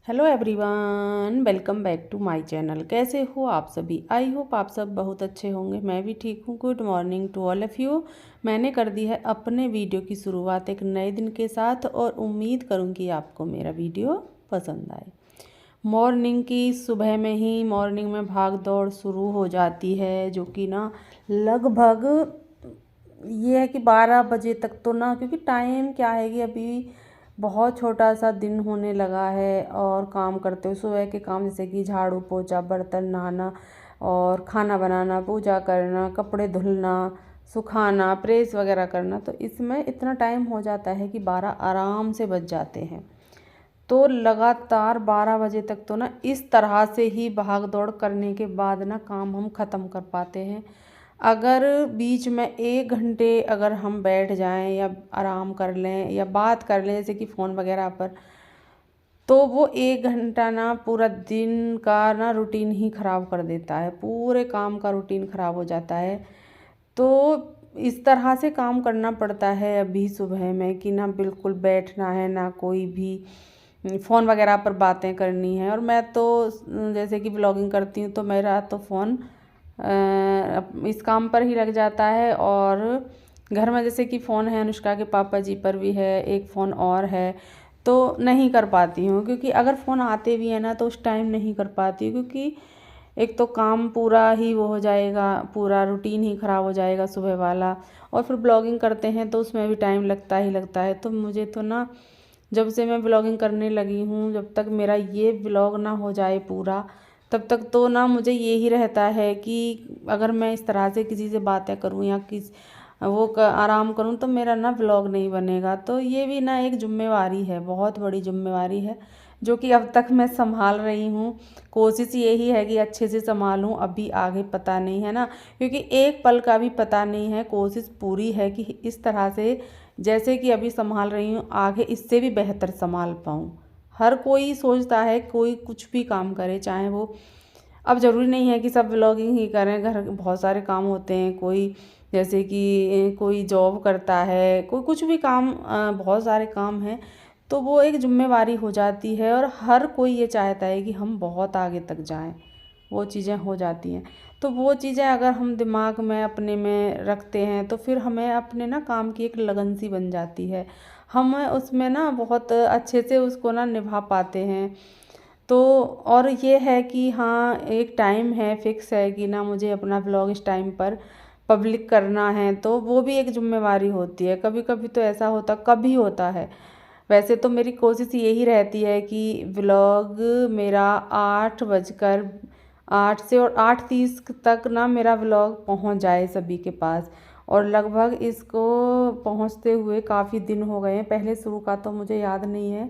Hello everyone, welcome back to my channel. कैसे हो आप सभी? आई होप आप सब बहुत अच्छे होंगे। मैं भी ठीक हूँ। Good morning to all of you. मैंने कर दी है अपने वीडियो की शुरुआत एक नए दिन के साथ और उम्मीद करूँगी आपको मेरा वीडियो पसंद आए। मॉर्निंग की सुबह में ही मॉर्निंग में भाग दौड़ शुरू हो जाती है, जो कि ना लगभग ये है कि 12 बजे तक तो ना, क्योंकि टाइम क्या है कि अभी बहुत छोटा सा दिन होने लगा है और काम करते हुए सुबह के काम जैसे कि झाड़ू पोछा, बर्तन नहाना और खाना बनाना, पूजा करना, कपड़े धुलना, सुखाना, प्रेस वगैरह करना, तो इसमें इतना टाइम हो जाता है कि 12 आराम से बज जाते हैं। तो लगातार 12 बजे तक तो ना इस तरह से ही भाग दौड़ करने के बाद ना काम हम ख़त्म कर पाते हैं। अगर बीच में 1 घंटे अगर हम बैठ जाएं या आराम कर लें या बात कर लें जैसे कि फ़ोन वगैरह पर, तो वो 1 घंटा ना पूरा दिन का ना रूटीन ही ख़राब कर देता है। पूरे काम का रूटीन ख़राब हो जाता है। तो इस तरह से काम करना पड़ता है अभी सुबह में कि ना बिल्कुल बैठना है, ना कोई भी फ़ोन वगैरह पर बातें करनी है। और मैं तो जैसे कि ब्लॉगिंग करती हूँ तो मेरा तो फ़ोन इस काम पर ही लग जाता है। और घर में जैसे कि फ़ोन है, अनुष्का के पापा जी पर भी है, एक फ़ोन और है, तो नहीं कर पाती हूँ। क्योंकि अगर फ़ोन आते भी हैं ना तो उस टाइम नहीं कर पाती हूँ, क्योंकि एक तो काम पूरा ही वो हो जाएगा, पूरा रूटीन ही ख़राब हो जाएगा सुबह वाला। और फिर ब्लॉगिंग करते हैं तो उसमें भी टाइम लगता ही लगता है। तो मुझे तो ना जब से मैं ब्लॉगिंग करने लगी हूँ, जब तक मेरा ये ब्लॉग ना हो जाए पूरा, तब तक तो ना मुझे ये ही रहता है कि अगर मैं इस तरह से किसी से बातें करूँ या आराम करूँ तो मेरा ना ब्लॉग नहीं बनेगा। तो ये भी ना एक जिम्मेवारी है, बहुत बड़ी जिम्मेवारी है, जो कि अब तक मैं संभाल रही हूँ। कोशिश यही है कि अच्छे से संभालूँ। अभी आगे पता नहीं है ना, क्योंकि एक पल का भी पता नहीं है। कोशिश पूरी है कि इस तरह से जैसे कि अभी संभाल रही हूँ आगे इससे भी बेहतर संभाल पाऊँ। हर कोई सोचता है, कोई कुछ भी काम करे, चाहे वो अब ज़रूरी नहीं है कि सब व्लॉगिंग ही करें। घर के बहुत सारे काम होते हैं, कोई जैसे कि कोई जॉब करता है, कोई कुछ भी काम, बहुत सारे काम हैं। तो वो एक जिम्मेवारी हो जाती है और हर कोई ये चाहता है कि हम बहुत आगे तक जाएं, वो चीज़ें हो जाती हैं। तो वो चीज़ें अगर हम दिमाग में अपने में रखते हैं तो फिर हमें अपने ना काम की एक लगन सी बन जाती है। हम उसमें ना बहुत अच्छे से उसको ना निभा पाते हैं। तो और ये है कि हाँ, एक टाइम है, फिक्स है कि ना मुझे अपना ब्लॉग इस टाइम पर पब्लिक करना है, तो वो भी एक जिम्मेवारी होती है। कभी कभी तो ऐसा होता, कभी होता है। वैसे तो मेरी कोशिश यही रहती है कि व्लॉग मेरा 8 से और 8:30 तक ना मेरा व्लॉग पहुंच जाए सभी के पास। और लगभग इसको पहुंचते हुए काफ़ी दिन हो गए हैं। पहले शुरू का तो मुझे याद नहीं है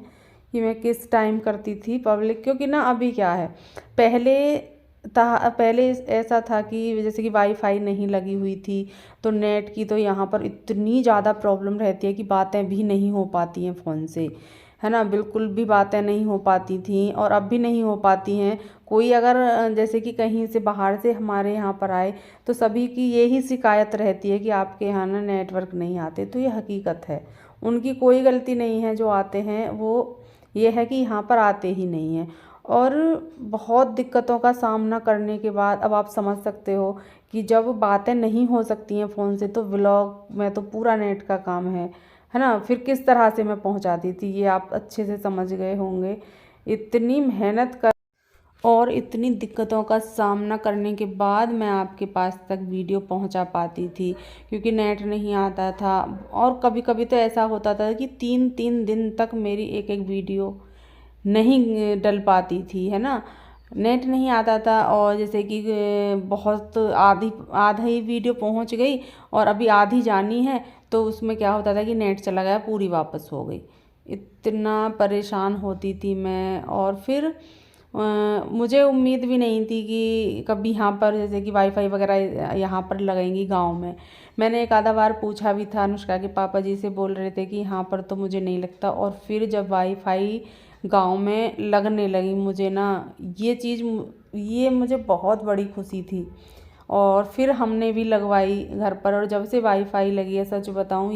कि मैं किस टाइम करती थी पब्लिक, क्योंकि ना अभी क्या है, पहले पहले ऐसा था कि जैसे कि वाईफाई नहीं लगी हुई थी, तो नेट की तो यहाँ पर इतनी ज़्यादा प्रॉब्लम रहती है कि बातें भी नहीं हो पाती हैं फ़ोन से, है ना। बिल्कुल भी बातें नहीं हो पाती थी और अब भी नहीं हो पाती हैं। कोई अगर जैसे कि कहीं से बाहर से हमारे यहाँ पर आए तो सभी की यही शिकायत रहती है कि आपके यहाँ ना नेटवर्क नहीं आते। तो ये हकीकत है, उनकी कोई गलती नहीं है। जो आते हैं वो ये है कि यहाँ पर आते ही नहीं हैं। और बहुत दिक्कतों का सामना करने के बाद अब आप समझ सकते हो कि जब बातें नहीं हो सकती हैं फ़ोन से, तो व्लॉग में तो पूरा नेट का काम है ना। फिर किस तरह से मैं पहुंचाती थी ये आप अच्छे से समझ गए होंगे। इतनी मेहनत कर और इतनी दिक्कतों का सामना करने के बाद मैं आपके पास तक वीडियो पहुंचा पाती थी, क्योंकि नेट नहीं आता था। और कभी कभी तो ऐसा होता था कि 3-3 दिन तक मेरी एक एक वीडियो नहीं डल पाती थी, है ना। नेट नहीं आता था और जैसे कि बहुत आधा ही वीडियो पहुंच गई और अभी आधी जानी है, तो उसमें क्या होता था कि नेट चला गया, पूरी वापस हो गई। इतना परेशान होती थी मैं। और फिर मुझे उम्मीद भी नहीं थी कि कभी यहाँ पर जैसे कि वाईफाई वगैरह यहाँ पर लगेंगी गांव में। मैंने एक आधा बार पूछा भी था, अनुष्का के पापा जी से बोल रहे थे कि यहाँ पर तो मुझे नहीं लगता। और फिर जब वाईफाई गांव में लगने लगी, मुझे ना ये चीज़, ये मुझे बहुत बड़ी खुशी थी। और फिर हमने भी लगवाई घर पर, और जब से वाईफाई लगी है, सच बताऊँ,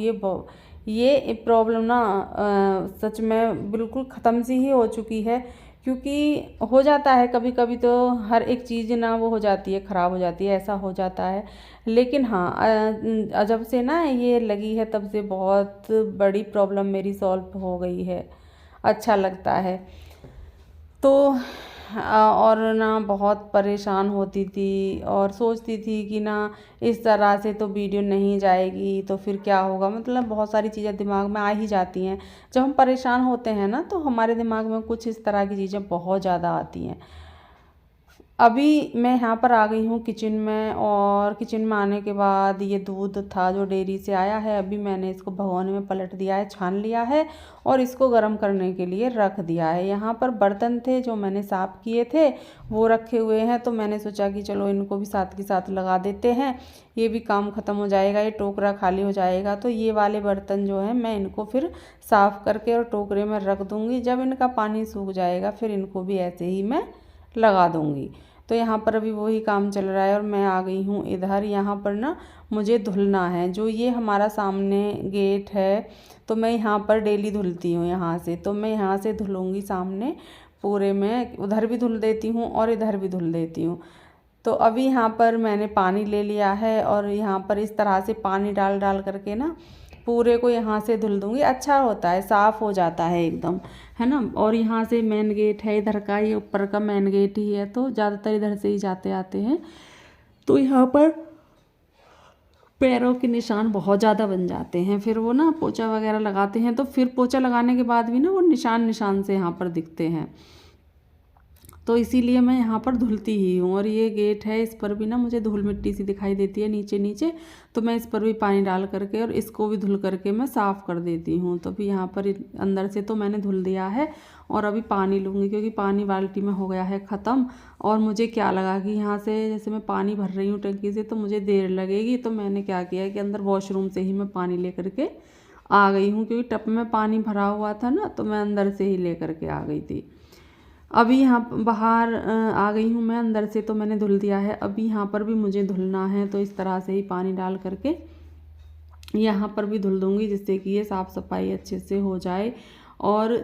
ये प्रॉब्लम ना सच में बिल्कुल ख़त्म सी ही हो चुकी है, क्योंकि हो जाता है कभी कभी तो हर एक चीज़ ना वो हो जाती है, ख़राब हो जाती है, ऐसा हो जाता है। लेकिन हाँ जब से ना ये लगी है तब से बहुत बड़ी प्रॉब्लम मेरी सॉल्व हो गई है, अच्छा लगता है। तो और ना बहुत परेशान होती थी और सोचती थी कि ना इस तरह से तो वीडियो नहीं जाएगी तो फिर क्या होगा, मतलब बहुत सारी चीज़ें दिमाग में आ ही जाती हैं। जब हम परेशान होते हैं ना तो हमारे दिमाग में कुछ इस तरह की चीज़ें बहुत ज़्यादा आती हैं। अभी मैं यहाँ पर आ गई हूँ किचन में, और किचन में आने के बाद ये दूध था जो डेयरी से आया है, अभी मैंने इसको भगोने में पलट दिया है, छान लिया है और इसको गर्म करने के लिए रख दिया है। यहाँ पर बर्तन थे जो मैंने साफ़ किए थे वो रखे हुए हैं, तो मैंने सोचा कि चलो इनको भी साथ के साथ लगा देते हैं, ये भी काम ख़त्म हो जाएगा, ये टोकरा खाली हो जाएगा। तो ये वाले बर्तन जो हैं मैं इनको फिर साफ़ करके और टोकरे में रख दूँगी। जब इनका पानी सूख जाएगा फिर इनको भी ऐसे ही मैं लगा दूँगी। तो यहाँ पर अभी वही काम चल रहा है और मैं आ गई हूँ इधर। यहाँ पर ना मुझे धुलना है, जो ये हमारा सामने गेट है तो मैं यहाँ पर डेली धुलती हूँ यहाँ से, तो मैं यहाँ से धुलूँगी सामने पूरे में, उधर भी धुल देती हूँ और इधर भी धुल देती हूँ। तो अभी यहाँ पर मैंने पानी ले लिया है और यहाँ पर इस तरह से पानी डाल डाल करके ना पूरे को यहाँ से धुल दूँगी। अच्छा होता है, साफ़ हो जाता है एकदम, है ना। और यहाँ से मेन गेट है इधर का, ये ऊपर का मेन गेट ही है तो ज़्यादातर इधर से ही जाते आते हैं। तो यहाँ पर पैरों के निशान बहुत ज़्यादा बन जाते हैं, फिर वो ना पोछा वगैरह लगाते हैं तो फिर पोछा लगाने के बाद भी ना वो निशान निशान से यहाँ पर दिखते हैं, तो इसीलिए मैं यहाँ पर धुलती ही हूँ। और ये गेट है, इस पर भी ना मुझे धूल मिट्टी सी दिखाई देती है नीचे नीचे, तो मैं इस पर भी पानी डाल करके और इसको भी धुल करके मैं साफ़ कर देती हूँ। तो भी यहाँ पर अंदर से तो मैंने धुल दिया है और अभी पानी लूँगी क्योंकि पानी बाल्टी में हो गया है ख़त्म। और मुझे क्या लगा कि यहाँ से जैसे मैं पानी भर रही हूँ टंकी से तो मुझे देर लगेगी, तो मैंने क्या किया कि अंदर वॉशरूम से ही मैं पानी ले करके आ गई हूँ, क्योंकि टब में पानी भरा हुआ था ना तो मैं अंदर से ही ले करके आ गई थी। अभी यहाँ बाहर आ गई हूँ मैं अंदर से, तो मैंने धुल दिया है। अभी यहाँ पर भी मुझे धुलना है, तो इस तरह से ही पानी डाल करके यहाँ पर भी धुल दूँगी जिससे कि ये साफ़ सफाई अच्छे से हो जाए। और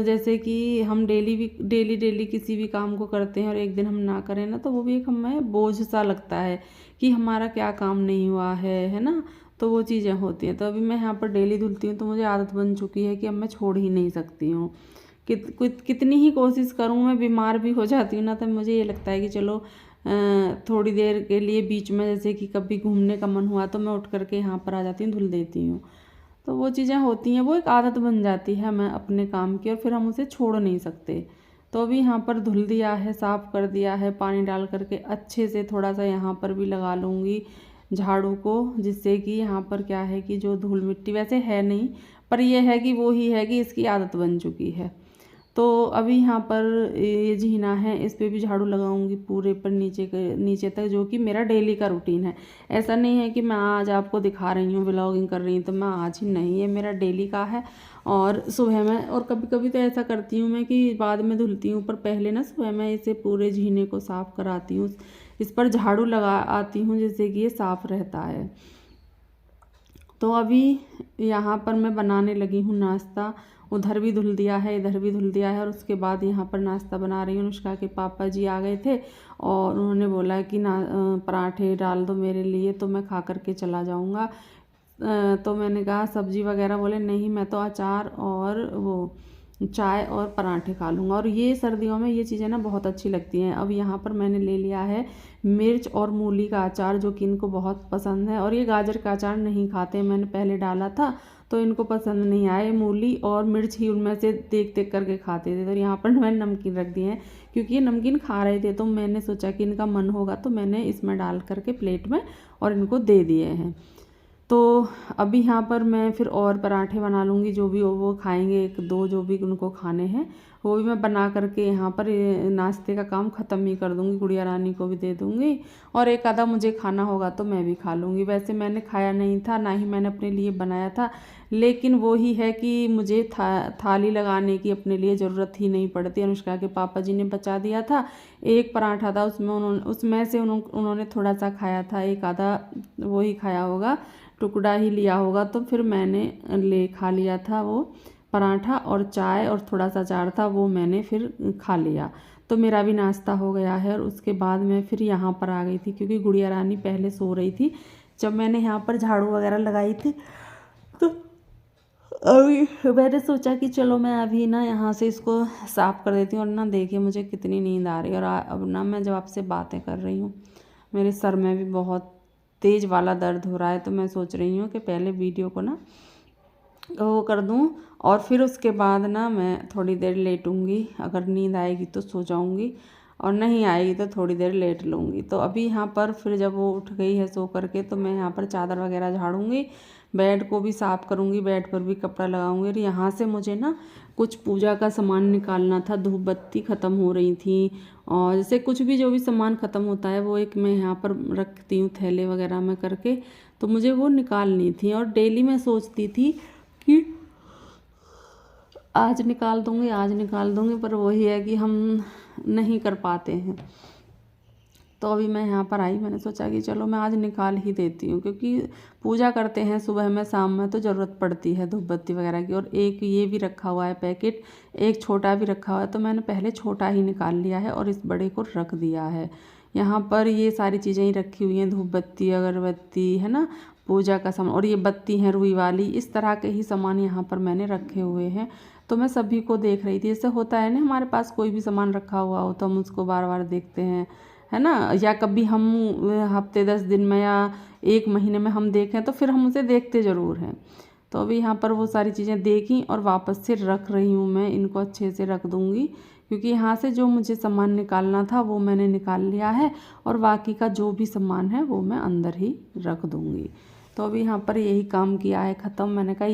जैसे कि हम डेली किसी भी काम को करते हैं और एक दिन हम ना करें ना तो वो भी एक हमें बोझ सा लगता है कि हमारा क्या काम नहीं हुआ है ना। तो वो चीज़ें होती हैं। तो अभी मैं यहाँ पर डेली धुलती हूँ तो मुझे आदत बन चुकी है कि अब मैं छोड़ ही नहीं सकती हूँ। कितनी ही कोशिश करूँ, मैं बीमार भी हो जाती हूँ ना तो मुझे ये लगता है कि चलो थोड़ी देर के लिए बीच में जैसे कि कभी घूमने का मन हुआ तो मैं उठ करके यहाँ पर आ जाती हूँ, धुल देती हूँ। तो वो चीज़ें होती हैं, वो एक आदत बन जाती है हमें अपने काम की और फिर हम उसे छोड़ नहीं सकते। तो अभी यहाँ पर धुल दिया है, साफ़ कर दिया है, पानी डाल करके अच्छे से थोड़ा सा यहाँ पर भी लगा लूँगी झाड़ू को, जिससे कि यहाँ पर क्या है कि जो धूल मिट्टी वैसे है नहीं पर ये है कि वो ही है कि इसकी आदत बन चुकी है। तो अभी यहाँ पर ये जीना है, इस पे भी झाड़ू लगाऊंगी पूरे पर नीचे तक, जो कि मेरा डेली का रूटीन है। ऐसा नहीं है कि मैं आज आपको दिखा रही हूँ व्लॉगिंग कर रही हूँ तो मैं आज ही नहीं, ये मेरा डेली का है। और सुबह में, और कभी कभी तो ऐसा करती हूँ मैं कि बाद में धुलती हूँ, पर पहले ना सुबह में इसे पूरे जीने को साफ़ कराती हूँ, इस पर झाड़ू लगा आती हूँ जिससे कि ये साफ़ रहता है। तो अभी यहाँ पर मैं बनाने लगी हूँ नाश्ता, उधर भी धुल दिया है इधर भी धुल दिया है। और उसके बाद यहाँ पर नाश्ता बना रही हूँ। अनुष्का के पापा जी आ गए थे और उन्होंने बोला कि ना पराठे डाल दो मेरे लिए, तो मैं खा करके चला जाऊँगा। तो मैंने कहा सब्जी वगैरह, बोले नहीं मैं तो अचार और वो चाय और पराठे खा लूँगा। और ये सर्दियों में ये चीज़ें ना बहुत अच्छी लगती हैं। अब यहाँ पर मैंने ले लिया है मिर्च और मूली का अचार, जो कि इनको बहुत पसंद है। और ये गाजर का अचार नहीं खाते, मैंने पहले डाला था तो इनको पसंद नहीं आए, मूली और मिर्च ही उनमें से देख देख करके खाते थे। तो यहाँ पर मैंने नमकीन रख दिए हैं क्योंकि ये नमकीन खा रहे थे, तो मैंने सोचा कि इनका मन होगा तो मैंने इसमें डाल करके प्लेट में और इनको दे दिए हैं। तो अभी यहाँ पर मैं फिर और पराठे बना लूँगी, जो भी वो खाएंगे, एक दो जो भी उनको खाने हैं वो भी मैं बना करके यहाँ पर नाश्ते का काम ख़त्म ही कर दूँगी, गुड़िया रानी को भी दे दूँगी और एक आधा मुझे खाना होगा तो मैं भी खा लूँगी। वैसे मैंने खाया नहीं था, ना ही मैंने अपने लिए बनाया था, लेकिन वो ही है कि मुझे थाली लगाने की अपने लिए ज़रूरत ही नहीं पड़ती। अनुष्का के पापा जी ने बचा दिया था, एक पराठा था उसमें से उन्होंने थोड़ा सा खाया था, एक आधा वो ही खाया होगा, टुकड़ा ही लिया होगा, तो फिर मैंने खा लिया था वो पराठा, और चाय और थोड़ा सा अचार था वो मैंने फिर खा लिया। तो मेरा भी नाश्ता हो गया है। और उसके बाद मैं फिर यहाँ पर आ गई थी, क्योंकि गुड़िया रानी पहले सो रही थी जब मैंने यहाँ पर झाड़ू वगैरह लगाई थी। तो अभी मैंने सोचा कि चलो मैं अभी ना यहाँ से इसको साफ़ कर देती हूँ। और ना देखिए मुझे कितनी नींद आ रही है। और अब ना मैं जब आपसे बातें कर रही हूँ मेरे सर में भी बहुत तेज़ वाला दर्द हो रहा है। तो मैं सोच रही हूँ कि पहले वीडियो को ना वो कर दूँ, और फिर उसके बाद ना मैं थोड़ी देर लेटूँगी। अगर नींद आएगी तो सो जाऊँगी, और नहीं आएगी तो थोड़ी देर लेट लूँगी। तो अभी यहाँ पर फिर जब वो उठ गई है सो करके, तो मैं यहाँ पर चादर वगैरह झाड़ूँगी, बेड को भी साफ़ करूँगी, बेड पर भी कपड़ा लगाऊँगी। और यहाँ से मुझे ना कुछ पूजा का सामान निकालना था। धूप बत्ती ख़त्म हो रही थी, और जैसे कुछ भी जो भी सामान ख़त्म होता है वो एक मैं यहाँ पर रखती हूँ थैले वगैरह में करके, तो मुझे वो निकालनी थी। और डेली मैं सोचती थी कि आज निकाल दूँगी, पर वही है कि हम नहीं कर पाते हैं। तो अभी मैं यहाँ पर आई, मैंने सोचा कि चलो मैं आज निकाल ही देती हूँ, क्योंकि पूजा करते हैं सुबह में शाम में तो ज़रूरत पड़ती है धूप बत्ती वगैरह की। और एक ये भी रखा हुआ है पैकेट, एक छोटा भी रखा हुआ है, तो मैंने पहले छोटा ही निकाल लिया है और इस बड़े को रख दिया है। यहाँ पर ये सारी चीज़ें ही रखी हुई हैं, धूप बत्ती, अगरबत्ती, है ना, पूजा का सामान, और ये बत्ती है रुई वाली, इस तरह के ही सामान यहाँ पर मैंने रखे हुए हैं। तो मैं सभी को देख रही थी। जैसे होता है ना, हमारे पास कोई भी सामान रखा हुआ हो तो हम उसको बार बार देखते हैं, है ना, या कभी हम हफ्ते 10 दिन में या 1 महीने में हम देखें तो फिर हम उसे देखते ज़रूर हैं। तो अभी यहाँ पर वो सारी चीज़ें देखी और वापस से रख रही हूँ। मैं इनको अच्छे से रख दूँगी, क्योंकि यहाँ से जो मुझे सामान निकालना था वो मैंने निकाल लिया है, और बाकी का जो भी सामान है वो मैं अंदर ही रख दूँगी। तो अभी यहाँ पर यही काम किया है ख़त्म। मैंने कहा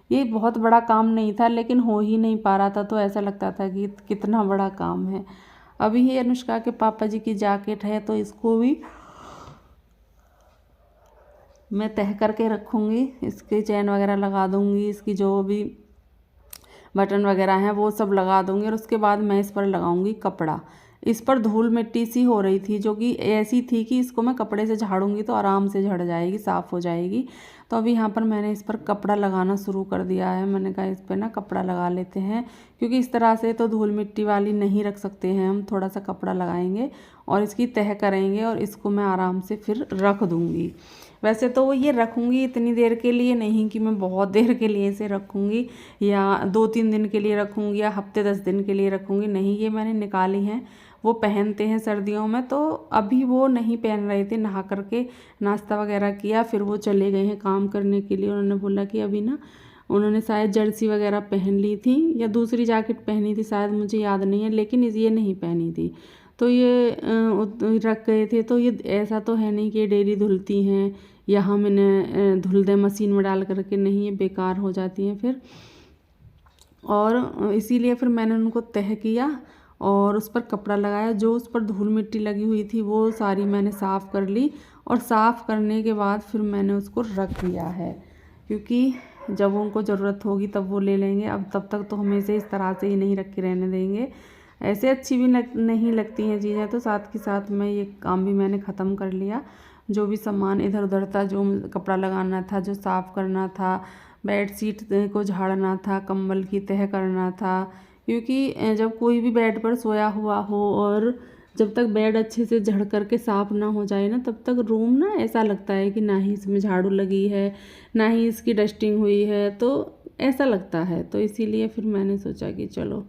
ये बहुत बड़ा काम नहीं था, लेकिन हो ही नहीं पा रहा था, तो ऐसा लगता था कि कितना बड़ा काम है। अभी ये अनुष्का के पापा जी की जैकेट है, तो इसको भी मैं तह करके रखूँगी, इसकी चैन वगैरह लगा दूँगी, इसकी जो भी बटन वगैरह हैं वो सब लगा दूँगी। और उसके बाद मैं इस पर लगाऊँगी कपड़ा। इस पर धूल मिट्टी सी हो रही थी, जो कि ऐसी थी कि इसको मैं कपड़े से झाड़ूंगी तो आराम से झड़ जाएगी, साफ़ हो जाएगी। तो अभी यहाँ पर मैंने इस पर कपड़ा लगाना शुरू कर दिया है। मैंने कहा इस पर ना कपड़ा लगा लेते हैं, क्योंकि इस तरह से तो धूल मिट्टी वाली नहीं रख सकते हैं हम। थोड़ा सा कपड़ा लगाएंगे और इसकी तह करेंगे, और इसको मैं आराम से फिर रख दूँगी। वैसे तो ये रखूँगी इतनी देर के लिए नहीं कि मैं बहुत देर के लिए इसे रखूँगी, या 2-3 दिन के लिए रखूँगी, या हफ्ते 10 दिन के लिए रखूँगी, नहीं। ये मैंने निकाली हैं, वो पहनते हैं सर्दियों में। तो अभी वो नहीं पहन रहे थे, नहा करके नाश्ता वगैरह किया, फिर वो चले गए हैं काम करने के लिए। उन्होंने बोला कि अभी ना उन्होंने शायद जर्सी वगैरह पहन ली थी, या दूसरी जैकेट पहनी थी शायद, मुझे याद नहीं है, लेकिन ये नहीं पहनी थी। तो ये रख गए थे। तो ये ऐसा तो है नहीं कि ये डेली धुलती हैं, या हम इन्हें धुल दें मशीन में डाल करके, नहीं, ये बेकार हो जाती हैं फिर। और इसीलिए फिर मैंने उनको तह किया और उस पर कपड़ा लगाया। जो उस पर धूल मिट्टी लगी हुई थी वो सारी मैंने साफ़ कर ली, और साफ़ करने के बाद फिर मैंने उसको रख दिया है, क्योंकि जब उनको ज़रूरत होगी तब वो ले लेंगे। अब तब तक तो हम इसे इस तरह से ही नहीं रख के रहने देंगे। ऐसे अच्छी भी नहीं लगती हैं चीज़ें। तो साथ के साथ मैं ये काम भी मैंने ख़त्म कर लिया। जो भी सामान इधर उधर था, जो कपड़ा लगाना था, जो साफ़ करना था, बेडशीट को झाड़ना था, कंबल की तह करना था, क्योंकि जब कोई भी बेड पर सोया हुआ हो और जब तक बेड अच्छे से झड़ करके साफ़ ना हो जाए ना, तब तक रूम ना ऐसा लगता है कि ना ही इसमें झाड़ू लगी है, ना ही इसकी डस्टिंग हुई है, तो ऐसा लगता है। तो इसीलिए फिर मैंने सोचा कि चलो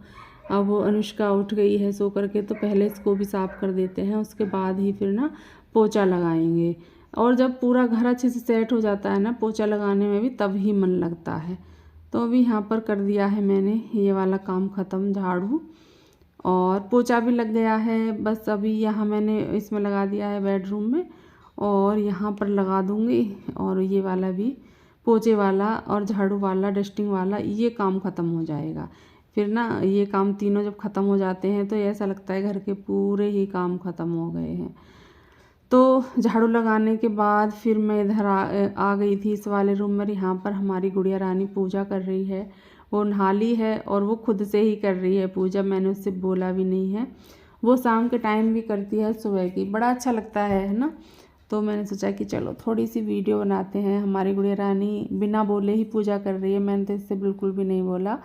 अब वो अनुष्का उठ गई है सो करके, तो पहले इसको भी साफ़ कर देते हैं, उसके बाद ही फिर ना पोछा लगाएंगे। और जब पूरा घर अच्छे से सेट हो जाता है ना पोछा लगाने में भी, तब ही मन लगता है। तो अभी यहाँ पर कर दिया है मैंने ये वाला काम ख़त्म, झाड़ू और पोछा भी लग गया है। बस अभी यहाँ मैंने इसमें लगा दिया है बेडरूम में, और यहाँ पर लगा दूँगी। और ये वाला भी, पोछे वाला और झाड़ू वाला, डस्टिंग वाला, ये काम ख़त्म हो जाएगा। फिर ना ये काम तीनों जब ख़त्म हो जाते हैं तो ऐसा लगता है घर के पूरे ही काम ख़त्म हो गए हैं। तो झाड़ू लगाने के बाद फिर मैं इधर आ गई थी इस वाले रूम में। यहाँ पर हमारी गुड़िया रानी पूजा कर रही है। वो नहा ली है और वो खुद से ही कर रही है पूजा, मैंने उससे बोला भी नहीं है। वो शाम के टाइम भी करती है, सुबह की, बड़ा अच्छा लगता है ना। तो मैंने सोचा कि चलो थोड़ी सी वीडियो बनाते हैं। हमारी गुड़िया रानी बिना बोले ही पूजा कर रही है, मैंने तो इससे बिल्कुल भी नहीं बोला।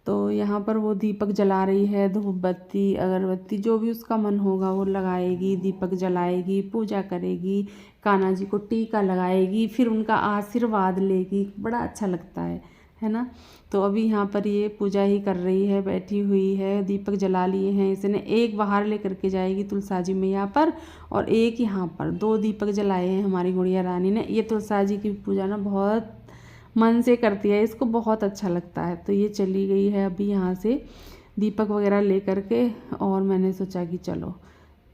तो यहाँ पर वो दीपक जला रही है, धूप बत्ती अगरबत्ती जो भी उसका मन होगा वो लगाएगी, दीपक जलाएगी, पूजा करेगी, कान्हा जी को टीका लगाएगी, फिर उनका आशीर्वाद लेगी। बड़ा अच्छा लगता है ना। तो अभी यहाँ पर ये पूजा ही कर रही है, बैठी हुई है, दीपक जला लिए हैं इसने। एक बाहर लेकर के जाएगी तुलसा जी मैया पर और एक यहाँ पर, 2 दीपक जलाए हैं हमारी गुड़िया रानी ने। ये तुलसा जी की पूजा ना बहुत मन से करती है, इसको बहुत अच्छा लगता है। तो ये चली गई है अभी यहाँ से दीपक वगैरह ले करके। और मैंने सोचा कि चलो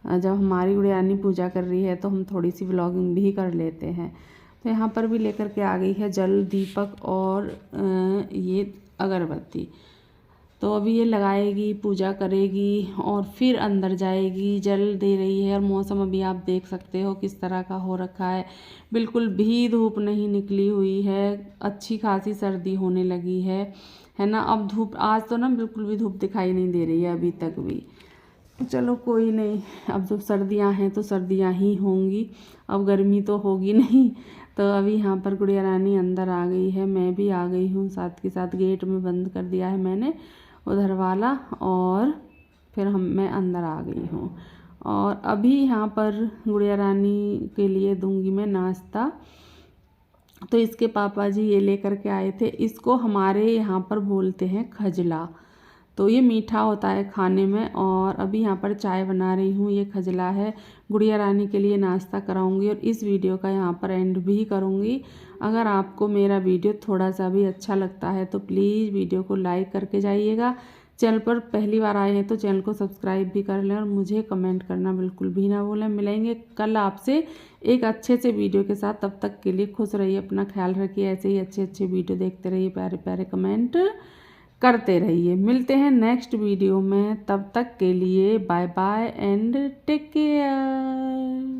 जब हमारी गुड़िया रानी पूजा कर रही है तो हम थोड़ी सी व्लॉगिंग भी कर लेते हैं। तो यहाँ पर भी लेकर के आ गई है जल, दीपक और ये अगरबत्ती। तो अभी ये लगाएगी, पूजा करेगी और फिर अंदर जाएगी, जल दे रही है। और मौसम अभी आप देख सकते हो किस तरह का हो रखा है, बिल्कुल भी धूप नहीं निकली हुई है, अच्छी खासी सर्दी होने लगी है ना। अब धूप आज तो ना बिल्कुल भी धूप दिखाई नहीं दे रही है अभी तक भी। चलो कोई नहीं, अब जब सर्दियां हैं तो सर्दियां ही होंगी, अब गर्मी तो होगी नहीं। तो अभी यहाँ पर गुड़िया रानी अंदर आ गई है, मैं भी आ गई हूँ साथ के साथ। गेट में बंद कर दिया है मैंने उधर वाला और फिर मैं अंदर आ गई हूँ। और अभी यहाँ पर गुड़िया रानी के लिए दूंगी मैं नाश्ता। तो इसके पापा जी ये लेकर के आए थे, इसको हमारे यहाँ पर बोलते हैं खजला। तो ये मीठा होता है खाने में। और अभी यहाँ पर चाय बना रही हूँ, ये खजला है। गुड़िया रानी के लिए नाश्ता कराऊंगी और इस वीडियो का यहाँ पर एंड भी करूँगी। अगर आपको मेरा वीडियो थोड़ा सा भी अच्छा लगता है तो प्लीज़ वीडियो को लाइक करके जाइएगा। चैनल पर पहली बार आए हैं तो चैनल को सब्सक्राइब भी कर लें और मुझे कमेंट करना बिल्कुल भी ना भूलें। मिलेंगे कल आपसे एक अच्छे से वीडियो के साथ। तब तक के लिए खुश रहिए, अपना ख्याल रखिए, ऐसे ही अच्छे अच्छे वीडियो देखते रहिए, प्यारे प्यारे कमेंट करते रहिए। मिलते हैं नेक्स्ट वीडियो में, तब तक के लिए bye bye and take care.